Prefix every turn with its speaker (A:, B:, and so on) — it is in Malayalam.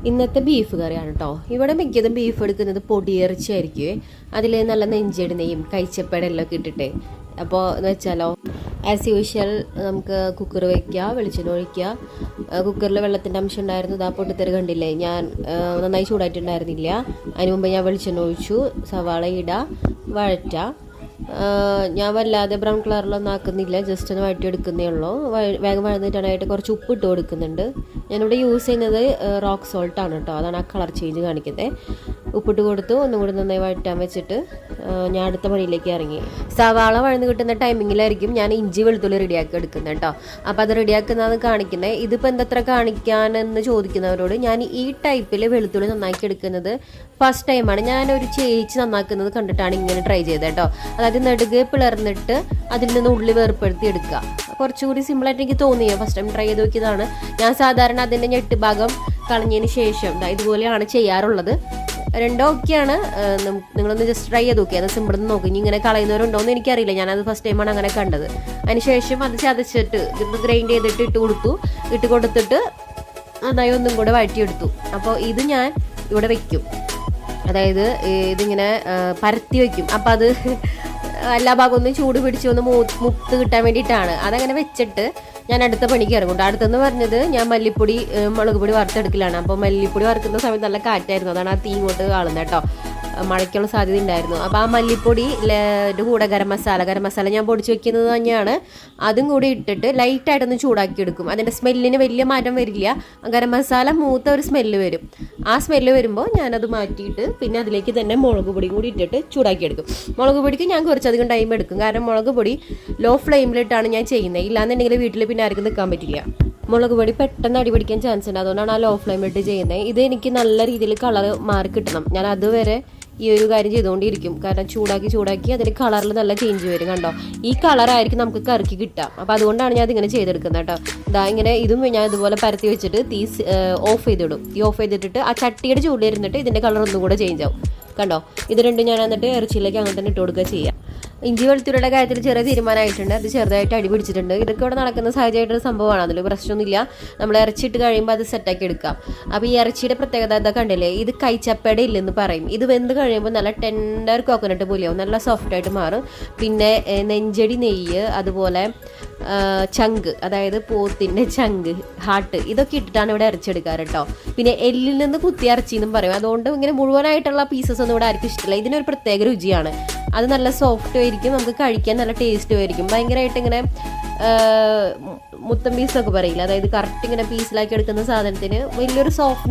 A: ഇന്നത്തെ ബീഫ് കറിയാണ് കേട്ടോ. ഇവിടെ മിക്കതും ബീഫ് എടുക്കുന്നത് പൊടിയിറച്ചിയായിരിക്കുമേ. അതിൽ നല്ല നെഞ്ചെടുന്നയും കഴിച്ചപ്പേടെല്ലാം ഒക്കെ ഇട്ടിട്ടേ. അപ്പോൾ എന്ന് വെച്ചാലോ, ആസ് യൂഷ്വൽ നമുക്ക് കുക്കർ വയ്ക്കുക, വെളിച്ചെണ്ണ ഒഴിക്കുക. കുക്കറിൽ വെള്ളത്തിൻ്റെ അംശം ഉണ്ടായിരുന്നു, ഇതാ പൊട്ടിത്തെറി കണ്ടില്ലേ. ഞാൻ നന്നായി ചൂടായിട്ടുണ്ടായിരുന്നില്ല. അതിന് മുമ്പ് ഞാൻ വെളിച്ചെണ്ണ ഒഴിച്ചു, സവാള ഇടുക, വഴറ്റുക. ഞാൻ വല്ലാതെ ബ്രൗൺ കളറിലൊന്നും ആക്കുന്നില്ല, ജസ്റ്റ് ഒന്ന് വഴറ്റിയെടുക്കുന്നേ ഉള്ളൂ. വേഗം വഴന്നിട്ടാനായിട്ട് കുറച്ച് ഉപ്പ് ഇട്ട് കൊടുക്കുന്നുണ്ട്. ഞാനിവിടെ യൂസ് ചെയ്യുന്നത് റോക്ക് സോൾട്ടാണ് കേട്ടോ, അതാണ് ആ കളർ ചേഞ്ച് കാണിക്കുന്നത്. ഉപ്പിട്ട് കൊടുത്തു, ഒന്നും കൂടി നന്നായി വഴറ്റാൻ വെച്ചിട്ട് ഞാൻ അടുത്ത പണിയിലേക്ക് ഇറങ്ങി. സവാള വഴന്ന് കിട്ടുന്ന ടൈമിങ്ങിലായിരിക്കും ഞാൻ ഇഞ്ചി വെളുത്തുള്ളി റെഡിയാക്കി എടുക്കുന്നത് കേട്ടോ. അപ്പോൾ അത് റെഡിയാക്കുന്നതാണ് കാണിക്കുന്നത്. ഇതിപ്പോൾ എന്തത്ര കാണിക്കാനെന്ന് ചോദിക്കുന്നവരോട് ഞാൻ ഈ ടൈപ്പിൽ വെളുത്തുള്ളി നന്നാക്കി എടുക്കുന്നത് ഫസ്റ്റ് ടൈമാണ്. ഞാനൊരു ചേച്ചി നന്നാക്കുന്നത് കണ്ടിട്ടാണ് ഇങ്ങനെ ട്രൈ ചെയ്തത് കേട്ടോ. അതായത് നെടുകെ പിളർന്നിട്ട് അതിൽ നിന്ന് ഉള്ളി വേർപ്പെടുത്തി എടുക്കുക. കുറച്ചുകൂടി സിമ്പിളായിട്ട് എനിക്ക് തോന്നിയോ, ഫസ്റ്റ് ടൈം ട്രൈ ചെയ്ത് നോക്കിയതാണ്. ഞാൻ സാധാരണ അതിൻ്റെ ഞെട്ട് ഭാഗം കളഞ്ഞതിന് ശേഷം ഇതുപോലെയാണ് ചെയ്യാറുള്ളത്. രണ്ടോ ഒക്കെയാണ്. നിങ്ങളൊന്ന് ജസ്റ്റ് ട്രൈ ചെയ്ത് നോക്കി, അത് സിമ്പിളെന്ന് നോക്കി. ഇനി ഇങ്ങനെ കളയുന്നവരുണ്ടോയെന്ന് എനിക്കറിയില്ല, ഞാനത് ഫസ്റ്റ് ടൈമാണ് അങ്ങനെ കണ്ടത്. അതിന് ശേഷം അത് ചതച്ചിട്ട് ഇതൊന്ന് ഗ്രൈൻഡ് ചെയ്തിട്ട് ഇട്ട് കൊടുത്തിട്ട് നന്നായി ഒന്നും കൂടെ വഴറ്റിയെടുത്തു. അപ്പോൾ ഇത് ഞാൻ ഇവിടെ വെക്കും, അതായത് ഇതിങ്ങനെ പരത്തി വയ്ക്കും. അപ്പം അത് എല്ലാ ഭാഗമൊന്നും ചൂട് പിടിച്ചൊന്ന് മുത്ത് കിട്ടാൻ വേണ്ടിയിട്ടാണ്. അതങ്ങനെ വെച്ചിട്ട് ഞാൻ അടുത്ത പണിക്ക് ഇറങ്ങും. അടുത്തെന്ന് പറഞ്ഞത് ഞാൻ മല്ലിപ്പൊടി മുളക് പൊടി വറുത്തെടുക്കലാണ്. അപ്പോൾ മല്ലിപ്പൊടി വറുക്കുന്ന സമയത്ത് നല്ല കാറ്റായിരുന്നു, അതാണ് ആ തീ ഇങ്ങോട്ട് കാണുന്നത് കേട്ടോ. മഴയ്ക്കുള്ള സാധ്യത ഉണ്ടായിരുന്നു. അപ്പോൾ ആ മല്ലിപ്പൊടി കൂടെ ഗരം മസാല ഞാൻ പൊടിച്ച് വെക്കുന്നത് തന്നെയാണ്. അതും കൂടി ഇട്ടിട്ട് ലൈറ്റായിട്ടൊന്ന് ചൂടാക്കി എടുക്കും. അതിൻ്റെ സ്മെല്ലിന് വലിയ മാറ്റം വരില്ല. ഗരം മസാല മൂത്ത ഒരു സ്മെല്ല് വരും. ആ സ്മെല്ല് വരുമ്പോൾ ഞാനത് മാറ്റിയിട്ട് പിന്നെ അതിലേക്ക് തന്നെ മുളക് പൊടിയും കൂടി ഇട്ടിട്ട് ചൂടാക്കി എടുക്കും. മുളക് പൊടിക്ക് ഞാൻ കുറച്ചധികം ടൈം എടുക്കും, കാരണം മുളക് പൊടി ലോ ഫ്ലെയിമിലിട്ടാണ് ഞാൻ ചെയ്യുന്നത്. ഇല്ലാന്നുണ്ടെങ്കിൽ വീട്ടിൽ പിന്നെ ആർക്കും നിൽക്കാൻ പറ്റില്ല. മുളക് പൊടി പെട്ടെന്ന് അടിപിടിക്കാൻ ചാൻസ് ഉണ്ട്, അതുകൊണ്ടാണ് ആ ലോ ഫ്ലെയിമിലിട്ട് ചെയ്യുന്നത്. ഇത് എനിക്ക് നല്ല രീതിയിൽ കളർ മാറി കിട്ടണം. ഞാൻ അതുവരെ ഈ ഒരു കാര്യം ചെയ്തുകൊണ്ടിരിക്കും, കാരണം ചൂടാക്കി അതിന് കളറിൽ നല്ല ചേഞ്ച് വരും. കണ്ടോ, ഈ കളറായിരിക്കും നമുക്ക് കറിക്ക് കിട്ടുക. അപ്പോൾ അതുകൊണ്ടാണ് ഞാൻ അതിങ്ങനെ ചെയ്തെടുക്കുന്നത് കേട്ടോ. ഇങ്ങനെ ഇതും ഞാൻ ഇതുപോലെ പരത്തി വെച്ചിട്ട് തീ ഓഫ് ചെയ്തിടും. ഓഫ് ചെയ്തിട്ട് ആ ചട്ടിയുടെ ചൂടിലിരുന്നിട്ട് ഇതിൻ്റെ കളർ ഒന്നും കൂടെ ചേഞ്ച് ആവും. കണ്ടോ, ഇത് രണ്ടും ഞാൻ എന്നിട്ട് ഇറച്ചിയിലേക്ക് അങ്ങനെ തന്നെ ഇട്ട് കൊടുക്കുക ചെയ്യാം. ഇഞ്ചി വെളുത്തുള്ളിയുടെ കാര്യത്തിൽ ചെറിയ തീരുമാനമായിട്ടുണ്ട്. അത് ചെറുതായിട്ട് അടി പിടിച്ചിട്ടുണ്ട്. ഇതൊക്കെ ഇവിടെ നടക്കുന്ന സഹജമായിട്ടൊരു സംഭവമാണ്, അതിൽ പ്രശ്നമൊന്നുമില്ല. നമ്മൾ ഇറച്ചിയിട്ട് കഴിയുമ്പോൾ അത് സെറ്റാക്കി എടുക്കാം. അപ്പോൾ ഈ ഇറച്ചിയുടെ പ്രത്യേകത ഇതൊക്കെ കണ്ടില്ലേ, ഇത് കൈച്ചപ്പയുടെ ഇല്ലെന്ന് പറയും. ഇത് വെന്ത് കഴിയുമ്പോൾ നല്ല ടെൻഡർ കോക്കനട്ട് പോലെയാവും, നല്ല സോഫ്റ്റായിട്ട് മാറും. പിന്നെ നെഞ്ചടി നെയ്യ്, അതുപോലെ ചങ്ക്, അതായത് പോത്തിൻ്റെ ചങ്ക്, ഹാർട്ട്, ഇതൊക്കെ ഇട്ടിട്ടാണ് ഇവിടെ ഇറച്ചെടുക്കാറ് കേട്ടോ. പിന്നെ എല്ലിൽ നിന്ന് കുത്തി ഇറച്ചിന്നും പറയും. അതുകൊണ്ട് ഇങ്ങനെ മുഴുവനായിട്ടുള്ള പീസസ് ഒന്നും ഇവിടെ ആർക്കും ഇഷ്ടമില്ല. ഇതിനൊരു പ്രത്യേക രുചിയാണ്. അത് നല്ല സോഫ്റ്റ് ആയിരിക്കും, നമുക്ക് കഴിക്കാൻ നല്ല ടേസ്റ്റും ആയിരിക്കും. ഭയങ്കരമായിട്ട് ഇങ്ങനെ മുത്തം പീസൊക്കെ പറയില്ല, അതായത് കറക്റ്റ് ഇങ്ങനെ പീസിലാക്കി എടുക്കുന്ന സാധനത്തിന് വലിയൊരു സോഫ്റ്റ്